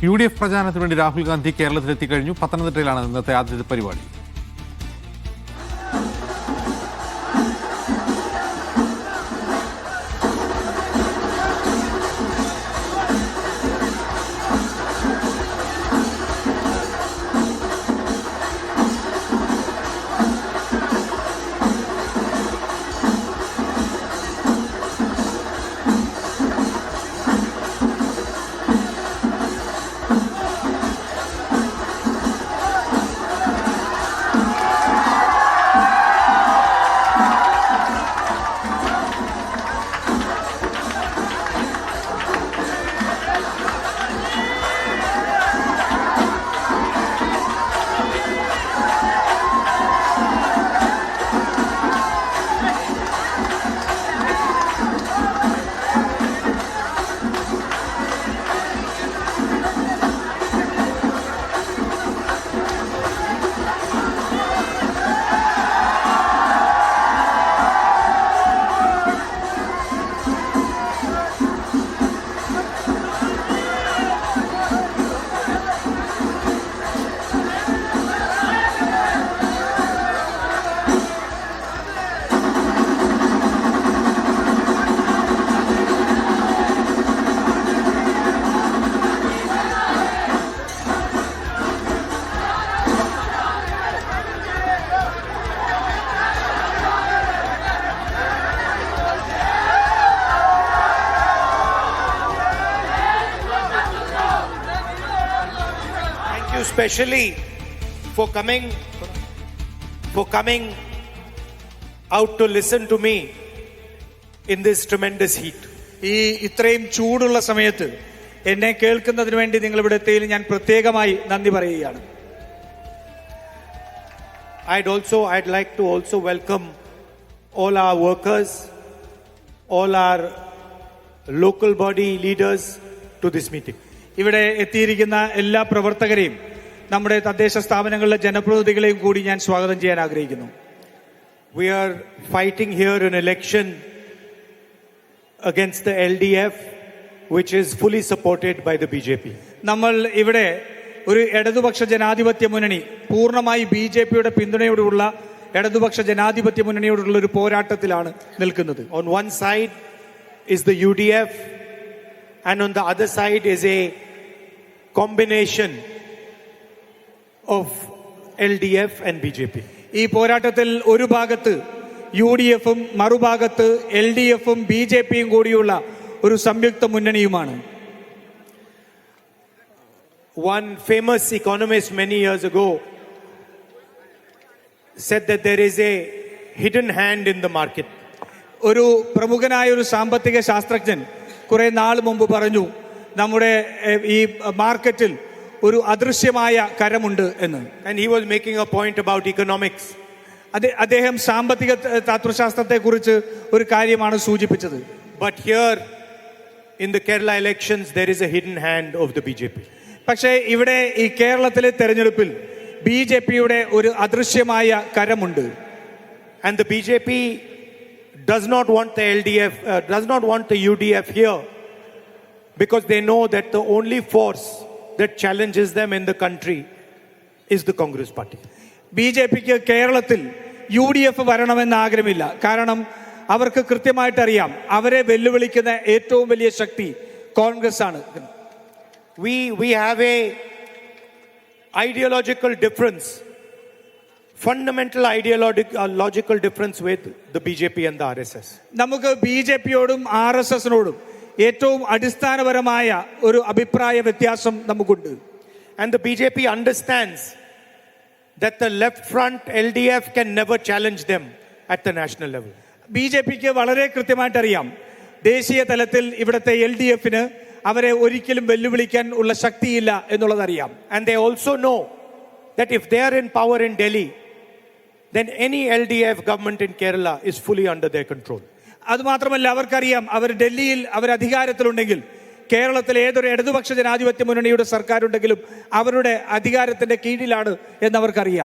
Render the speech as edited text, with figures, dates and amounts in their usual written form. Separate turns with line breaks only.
UDF പ്രചാരണത്തിന് വേണ്ടി രാഹുൽ ഗാന്ധി കേരളത്തിലെത്തിക്കഴിഞ്ഞു. പത്തനംതിട്ടയിലാണ് ഇന്നത്തെ ആദ്യത്തെ പരിപാടി.
Especially for coming out to listen to me in this tremendous heat.
ഈ ഇത്രയും ചൂടുള്ള സമയത്ത് എന്നെ കേൾക്കുന്നതിന് വേണ്ടി നിങ്ങൾ ഇവിടെ എത്തിയതിൽ ഞാൻ പ്രത്യേകമായി നന്ദി പറയുകയാണ്.
I'd like to also welcome all our workers, all our local body leaders to this meeting.
ഇവിടെ എത്തിയിരിക്കുന്ന എല്ലാ പ്രവർത്തകരെയും നമ്മുടെ തദ്ദേശ സ്ഥാപനങ്ങളിലെ ജനപ്രതിനിധികളെയും കൂടി ഞാൻ സ്വാഗതം ചെയ്യാൻ ആഗ്രഹിക്കുന്നു.
We are fighting here an election against the LDF, which is fully supported by the BJP.
നമ്മൾ ഇവിടെ ഒരു ഇടതുപക്ഷ ജനാധിപത്യ മുന്നണി, പൂർണ്ണമായി BJPയുടെ പിന്തുണയോടുള്ള ഇടതുപക്ഷ ജനാധിപത്യ മുന്നണിയോടുള്ള ഒരു പോരാട്ടത്തിലാണ് നിൽക്കുന്നത്.
On one side is the UDF and on the other side is a combination of LDF and BJP.
ഈ പോരാട്ടത്തിൽ ഒരു ഭാഗത്ത് UDFും മറുഭാഗത്ത് LDFും BJPയും കൂടിയുള്ള ഒരു സംയുക്ത മുന്നണിയുമാണ്.
One famous economist many years ago said that there is a hidden hand in the market.
ഒരു പ്രമുഖനായ ഒരു സാമ്പത്തിക ശാസ്ത്രജ്ഞൻ കുറെ നാൾ മുമ്പ് പറഞ്ഞു, നമ്മുടെ ഈ മാർക്കറ്റിൽ ഒരു അദൃശ്യമായ കരമുണ്ട് എന്ന്.
And he was making a point about economics.
അദ്ദേഹം സാമ്പത്തിക തത്വശാസ്ത്രത്തെ കുറിച്ച് ഒരു കാര്യമാണ് സൂചിപ്പിച്ചത്.
But here in the Kerala elections there is a hidden hand of the BJP.
പക്ഷേ ഇവിടെ ഈ കേരളത്തിലെ തെരഞ്ഞെടുപ്പിൽ BJPയുടെ ഒരു അദൃശ്യമായ കരമുണ്ട്.
And the BJP does not want the LDF, does not want the UDF here, because they know that the only force that challenges them in the country is the Congress party.
BJPക്ക് കേരളത്തിൽ UDF വരണമെന്ന് ആഗ്രഹമില്ല. കാരണം അവർക്ക് കൃത്യമായിട്ട് അറിയാം, അവരെ വെല്ലുവിളിക്കുന്ന ഏറ്റവും വലിയ ശക്തി കോൺഗ്രസ് ആണ്.
We have a ideological difference, fundamental ideological difference with the BJP and the RSS.
നമുക്ക് BJPയോടും RSSനോടും ഏറ്റവും അടിസ്ഥാനപരമായ ഒരു അഭിപ്രായ വ്യത്യാസം നമുക്കുണ്ട്.
And the BJP understands that the left front LDF can never challenge them at the national level.
BJPക്ക് വളരെ കൃത്യമായിട്ട് അറിയാം, ദേശീയ തലത്തിൽ ഇവിടുത്തെ LDFന് അവരെ ഒരിക്കലും വെല്ലുവിളിക്കാൻ ഉള്ള ശക്തിയില്ല എന്നുള്ളതറിയാം.
And they also know that if they are in power in Delhi, then any LDF government in Kerala is fully under their control.
അതുമാത്രമല്ല, അവർക്കറിയാം അവർ ഡൽഹിയിൽ അവർ അധികാരത്തിലുണ്ടെങ്കിൽ കേരളത്തിലെ ഏതൊരു ഇടതുപക്ഷ ജനാധിപത്യ മുന്നണിയുടെ സർക്കാരുണ്ടെങ്കിലും അവരുടെ അധികാരത്തിന്റെ കീഴിലാണ് എന്നവർക്കറിയാം.